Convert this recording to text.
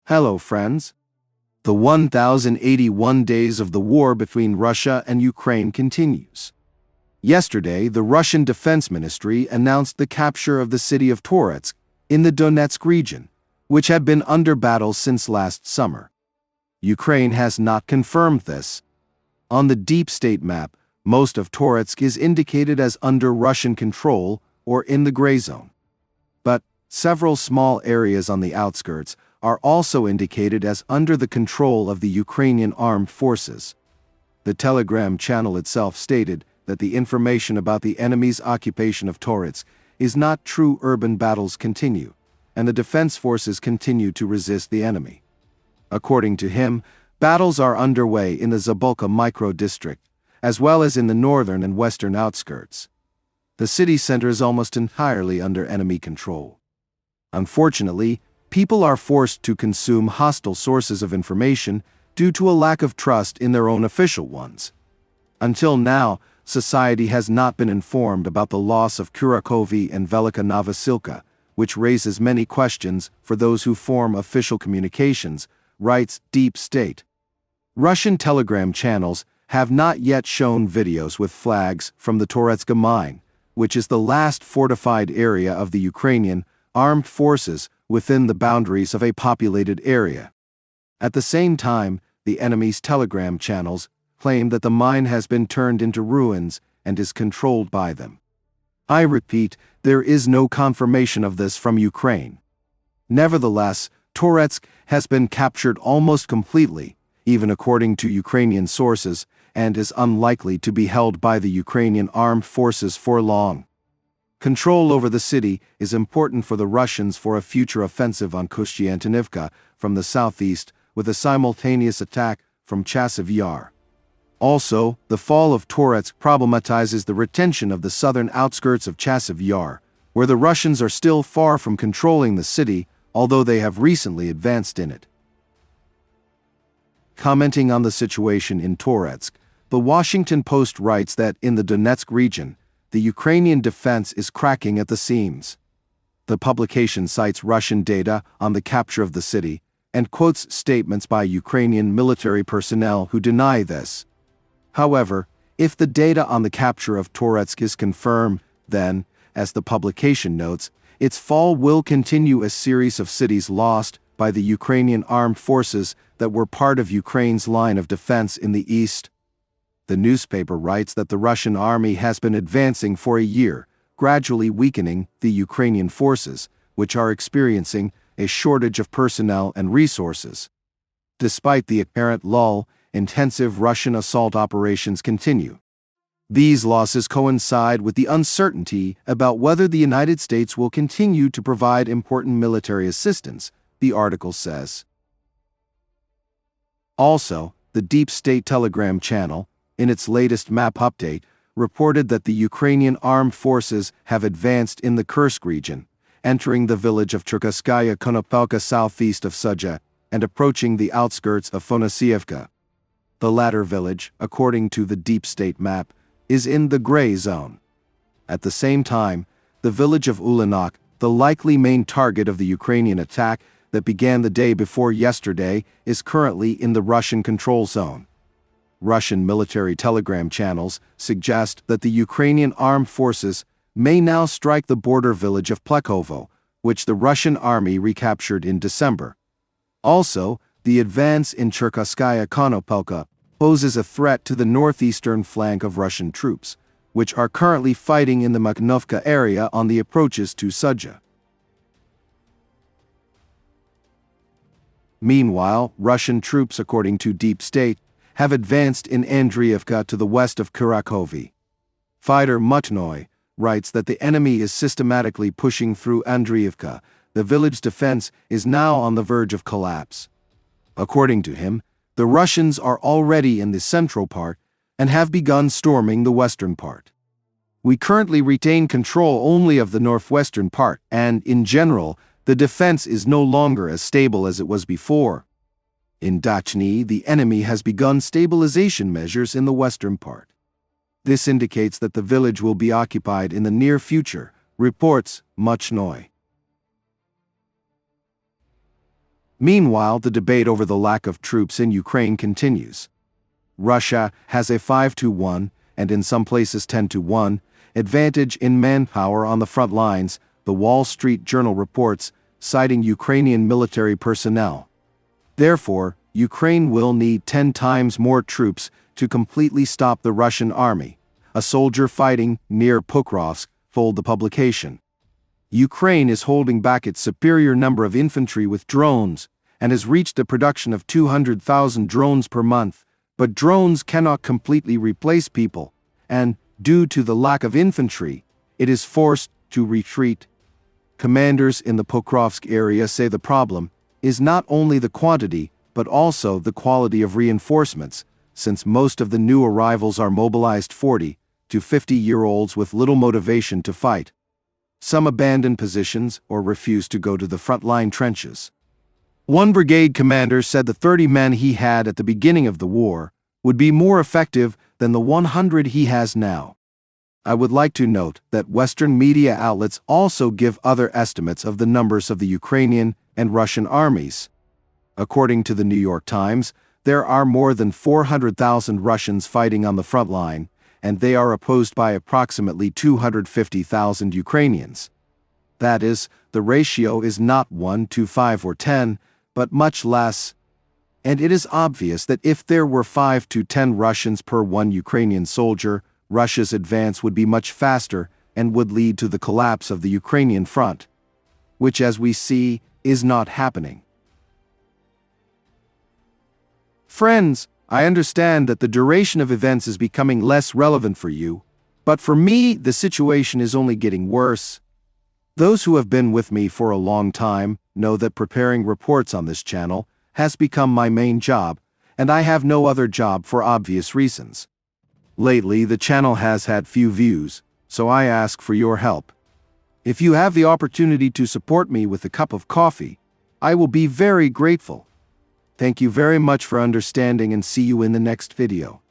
Hello, friends. The 1,081 days of the war between Russia and Ukraine continues. Yesterday, the Russian Defense Ministry announced the capture of the city of Toretsk in the Donetsk region, which had been under battle since last summer. Ukraine has not confirmed this. On the deep state map, most of Toretsk is indicated as under Russian control or in the gray zone. But several small areas on the outskirts are also indicated as under the control of the Ukrainian armed forces. The Telegram channel itself stated that the information about the enemy's occupation of Toretsk is not true. Urban battles continue, and the defense forces continue to resist the enemy. According to him, battles are underway in the Zabolka micro-district, as well as in the northern and western outskirts. The city center is almost entirely under enemy control. Unfortunately, people are forced to consume hostile sources of information due to a lack of trust in their own official ones. Until now, society has not been informed about the loss of Kurakovi and Velika Novosilka, which raises many questions for those who form official communications, writes Deep State. Russian telegram channels have not yet shown videos with flags from the Toretsk mine, which is the last fortified area of the Ukrainian armed forces within the boundaries of a populated area. At the same time, the enemy's telegram channels claim that the mine has been turned into ruins and is controlled by them. I repeat, there is no confirmation of this from Ukraine. Nevertheless, Toretsk has been captured almost completely, even according to Ukrainian sources, and is unlikely to be held by the Ukrainian armed forces for long. Control over the city is important for the Russians for a future offensive on Kostiantynivka from the southeast, with a simultaneous attack from Chasiv Yar. Also, the fall of Toretsk problematizes the retention of the southern outskirts of Chasiv Yar, where the Russians are still far from controlling the city, although they have recently advanced in it. Commenting on the situation in Toretsk, the Washington Post writes that in the Donetsk region, the Ukrainian defense is cracking at the seams. The publication cites Russian data on the capture of the city and quotes statements by Ukrainian military personnel who deny this. However, if the data on the capture of Toretsk is confirmed, then, as the publication notes, its fall will continue a series of cities lost by the Ukrainian armed forces that were part of Ukraine's line of defense in the east. The newspaper writes that the Russian army has been advancing for a year, gradually weakening the Ukrainian forces, which are experiencing a shortage of personnel and resources. Despite the apparent lull, intensive Russian assault operations continue. These losses coincide with the uncertainty about whether the United States will continue to provide important military assistance, the article says. Also, the Deep State Telegram channel, in its latest map update, reported that the Ukrainian armed forces have advanced in the Kursk region, entering the village of Cherkasskaya Konopelka southeast of Sudzha and approaching the outskirts of Fonosievka. The latter village, according to the Deep State map, is in the gray zone. At the same time, the village of Ulanok, the likely main target of the Ukrainian attack that began the day before yesterday, is currently in the Russian control zone. Russian military telegram channels suggest that the Ukrainian armed forces may now strike the border village of Plekhovo, which the Russian army recaptured in December. Also, the advance in Cherkasskaya Konopelka poses a threat to the northeastern flank of Russian troops, which are currently fighting in the Makhnovka area on the approaches to Sudzha. Meanwhile, Russian troops, according to Deep State, have advanced in Andriivka to the west of Kurakovi. Fighter Mutnoy writes that the enemy is systematically pushing through Andriivka. The village defense is now on the verge of collapse. According to him, the Russians are already in the central part and have begun storming the western part. We currently retain control only of the northwestern part, and, in general, the defense is no longer as stable as it was before. In Yevhenii, the enemy has begun stabilization measures in the western part. This indicates that the village will be occupied in the near future, reports Muchnoy. Meanwhile, the debate over the lack of troops in Ukraine continues. Russia has a 5-1, and in some places 10-1, advantage in manpower on the front lines, the Wall Street Journal reports, citing Ukrainian military personnel. Therefore, Ukraine will need 10 times more troops to completely stop the Russian army, a soldier fighting near Pokrovsk told the publication. Ukraine is holding back its superior number of infantry with drones and has reached a production of 200,000 drones per month, but drones cannot completely replace people, and, due to the lack of infantry, it is forced to retreat. Commanders in the Pokrovsk area say the problem is not only the quantity but also the quality of reinforcements, since most of the new arrivals are mobilized 40 to 50-year-olds with little motivation to fight. Some abandon positions or refuse to go to the front-line trenches. One brigade commander said the 30 men he had at the beginning of the war would be more effective than the 100 he has now. I would like to note that Western media outlets also give other estimates of the numbers of the Ukrainian and Russian armies. According to the New York Times, there are more than 400,000 Russians fighting on the front line, and they are opposed by approximately 250,000 Ukrainians. That is, the ratio is not 1 to 5 or 10, but much less. And it is obvious that if there were 5 to 10 Russians per 1 Ukrainian soldier, Russia's advance would be much faster and would lead to the collapse of the Ukrainian front, which, as we see, is not happening. Friends, I understand that the duration of events is becoming less relevant for you, but for me, the situation is only getting worse. Those who have been with me for a long time know that preparing reports on this channel has become my main job, and I have no other job for obvious reasons. Lately, the channel has had few views, so I ask for your help. If you have the opportunity to support me with a cup of coffee, I will be very grateful. Thank you very much for understanding, and see you in the next video.